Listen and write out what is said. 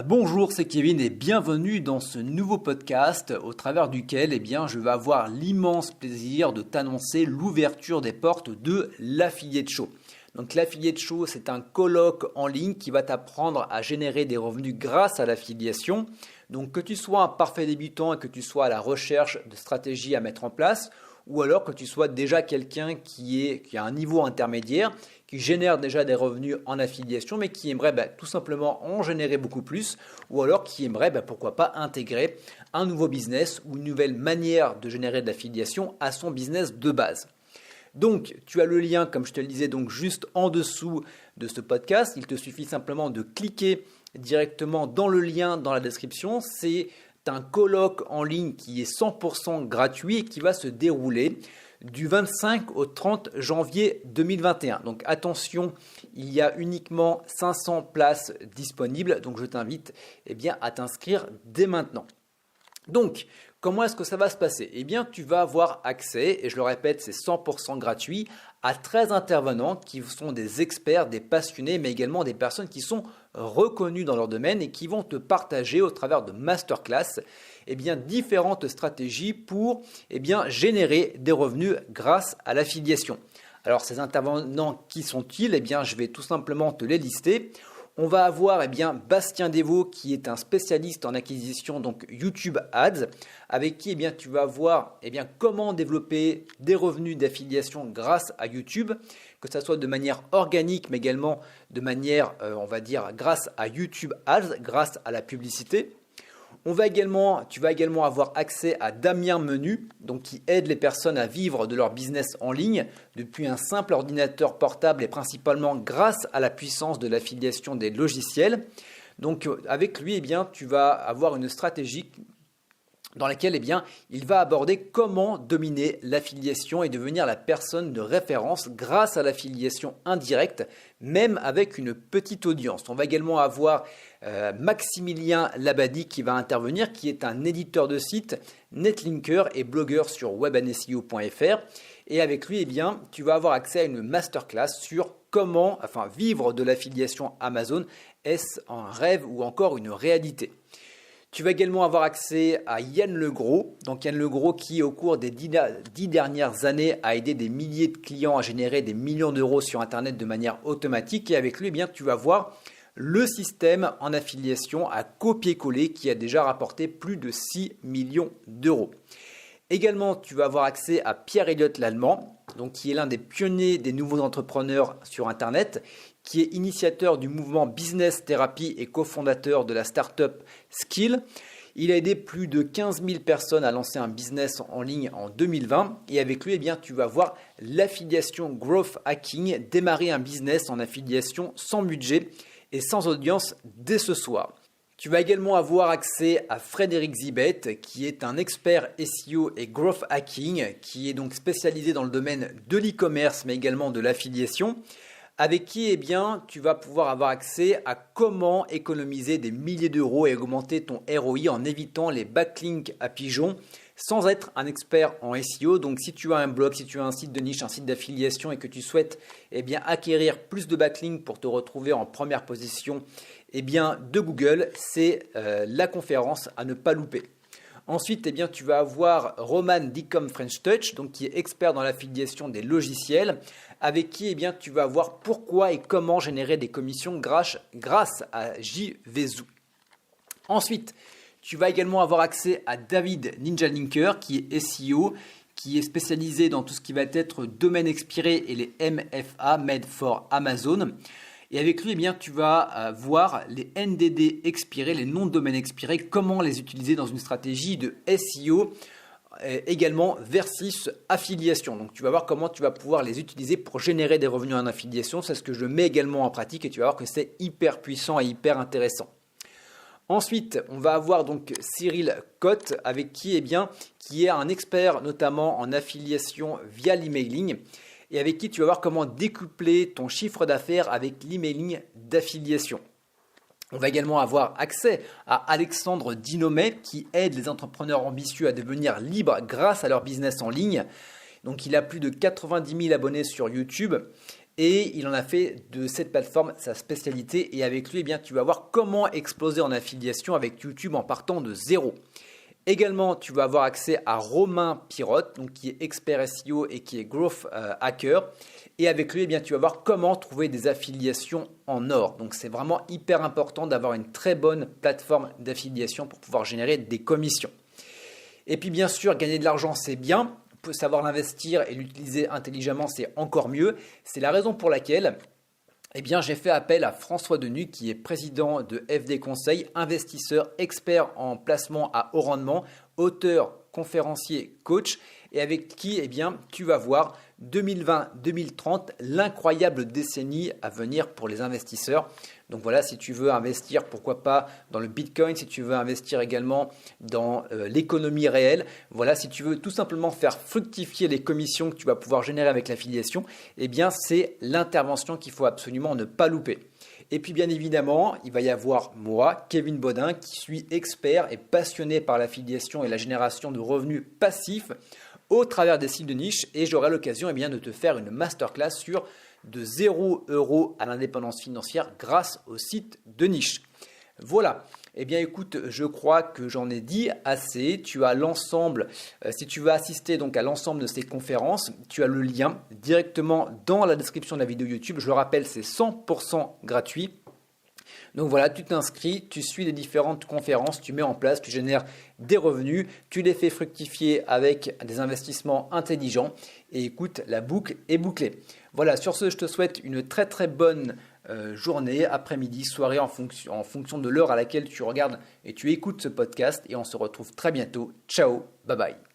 Bonjour, c'est Kevin et bienvenue dans ce nouveau podcast au travers duquel je vais avoir l'immense plaisir de t'annoncer l'ouverture des portes de l'Affiliate Show. Donc l'Affiliate Show, c'est un colloque en ligne qui va t'apprendre à générer des revenus grâce à l'affiliation. Donc que tu sois un parfait débutant et que tu sois à la recherche de stratégies à mettre en place, ou alors que tu sois déjà quelqu'un qui a un niveau intermédiaire, qui génère déjà des revenus en affiliation, mais qui aimerait tout simplement en générer beaucoup plus, ou alors qui aimerait pourquoi pas intégrer un nouveau business ou une nouvelle manière de générer de l'affiliation à son business de base. Donc, tu as le lien, comme je te le disais, donc juste en dessous de ce podcast. Il te suffit simplement de cliquer directement dans le lien dans la description. C'est un colloque en ligne qui est 100% gratuit et qui va se dérouler du 25 au 30 janvier 2021. Donc attention, il y a uniquement 500 places disponibles. Donc je t'invite à t'inscrire dès maintenant. Donc, comment est-ce que ça va se passer ? Tu vas avoir accès, et je le répète, c'est 100% gratuit, à 13 intervenants qui sont des experts, des passionnés, mais également des personnes qui sont reconnues dans leur domaine et qui vont te partager au travers de masterclass différentes stratégies pour générer des revenus grâce à l'affiliation. Alors, ces intervenants, qui sont-ils ? Je vais tout simplement te les lister. On va avoir Bastien Devaux qui est un spécialiste en acquisition donc YouTube Ads avec qui tu vas voir comment développer des revenus d'affiliation grâce à YouTube, que ce soit de manière organique mais également de manière grâce à YouTube Ads, grâce à la publicité. Tu vas également avoir accès à Damien Menu, donc qui aide les personnes à vivre de leur business en ligne depuis un simple ordinateur portable et principalement grâce à la puissance de l'affiliation des logiciels. Donc avec lui, tu vas avoir une stratégie dans laquelle il va aborder comment dominer l'affiliation et devenir la personne de référence grâce à l'affiliation indirecte, même avec une petite audience. On va également avoir Maximilien Labadie qui va intervenir, qui est un éditeur de site, netlinker et blogueur sur webaneseo.fr. Et avec lui, tu vas avoir accès à une masterclass sur comment vivre de l'affiliation Amazon. Est-ce un rêve ou encore une réalité ? Tu vas également avoir accès à Yann Legros. Donc Yann Legros qui, au cours des 10 dernières années, a aidé des milliers de clients à générer des millions d'euros sur Internet de manière automatique. Et avec lui, tu vas voir le système en affiliation à copier-coller qui a déjà rapporté plus de 6 millions d'euros. Également, tu vas avoir accès à Pierre-Elliott Lallemand, donc qui est l'un des pionniers des nouveaux entrepreneurs sur Internet, qui est initiateur du mouvement Business Therapy et cofondateur de la startup Skill. Il a aidé plus de 15 000 personnes à lancer un business en ligne en 2020. Et avec lui, tu vas voir l'affiliation Growth Hacking, démarrer un business en affiliation sans budget et sans audience dès ce soir. Tu vas également avoir accès à Frédéric Zibet, qui est un expert SEO et Growth Hacking, qui est donc spécialisé dans le domaine de l'e-commerce, mais également de l'affiliation, avec qui tu vas pouvoir avoir accès à comment économiser des milliers d'euros et augmenter ton ROI en évitant les backlinks à pigeons sans être un expert en SEO. Donc si tu as un blog, si tu as un site de niche, un site d'affiliation et que tu souhaites acquérir plus de backlinks pour te retrouver en première position de Google, c'est la conférence à ne pas louper. Ensuite, tu vas avoir Roman d'Ecom French Touch, donc qui est expert dans l'affiliation des logiciels, avec qui tu vas voir pourquoi et comment générer des commissions grâce à JVZoo. Ensuite, tu vas également avoir accès à David Ninjalinker, qui est SEO, qui est spécialisé dans tout ce qui va être domaine expiré et les MFA, Made for Amazon. Et avec lui, tu vas voir les NDD expirés, les noms de domaine expirés, comment les utiliser dans une stratégie de SEO, également versus affiliation. Donc tu vas voir comment tu vas pouvoir les utiliser pour générer des revenus en affiliation. C'est ce que je mets également en pratique et tu vas voir que c'est hyper puissant et hyper intéressant. Ensuite, on va avoir donc Cyril Cotte avec qui est un expert notamment en affiliation via l'emailing et avec qui tu vas voir comment décupler ton chiffre d'affaires avec l'emailing d'affiliation. On va également avoir accès à Alexandre Dinomet qui aide les entrepreneurs ambitieux à devenir libres grâce à leur business en ligne. Donc il a plus de 90 000 abonnés sur YouTube Et il en a fait de cette plateforme sa spécialité. Et avec lui, eh bien, tu vas voir comment exploser en affiliation avec YouTube en partant de zéro. Également, tu vas avoir accès à Romain Pirotte, donc qui est expert SEO et qui est growth hacker. Et avec lui, eh bien, tu vas voir comment trouver des affiliations en or. Donc, c'est vraiment hyper important d'avoir une très bonne plateforme d'affiliation pour pouvoir générer des commissions. Et puis, bien sûr, gagner de l'argent, c'est bien. Savoir l'investir et l'utiliser intelligemment, c'est encore mieux. C'est la raison pour laquelle j'ai fait appel à François Denu, qui est président de FD Conseil, investisseur, expert en placement à haut rendement, auteur, conférencier, coach, et avec qui tu vas voir 2020-2030, l'incroyable décennie à venir pour les investisseurs. Donc voilà, si tu veux investir, pourquoi pas dans le Bitcoin, si tu veux investir également dans l'économie réelle, voilà, si tu veux tout simplement faire fructifier les commissions que tu vas pouvoir générer avec l'affiliation, c'est l'intervention qu'il faut absolument ne pas louper. Et puis bien évidemment, il va y avoir moi, Kevin Bodin, qui suis expert et passionné par l'affiliation et la génération de revenus passifs au travers des sites de niche, et j'aurai l'occasion de te faire une masterclass sur de 0 € à l'indépendance financière grâce au site de niche. Voilà. Écoute, je crois que j'en ai dit assez. Tu as l'ensemble, si tu veux assister donc à l'ensemble de ces conférences, tu as le lien directement dans la description de la vidéo YouTube. Je le rappelle, c'est 100% gratuit. Donc voilà, tu t'inscris, tu suis les différentes conférences, tu mets en place, tu génères des revenus, tu les fais fructifier avec des investissements intelligents et écoute, la boucle est bouclée. Voilà, sur ce, je te souhaite une très très bonne journée, après-midi, soirée en fonction de l'heure à laquelle tu regardes et tu écoutes ce podcast et on se retrouve très bientôt. Ciao, bye bye.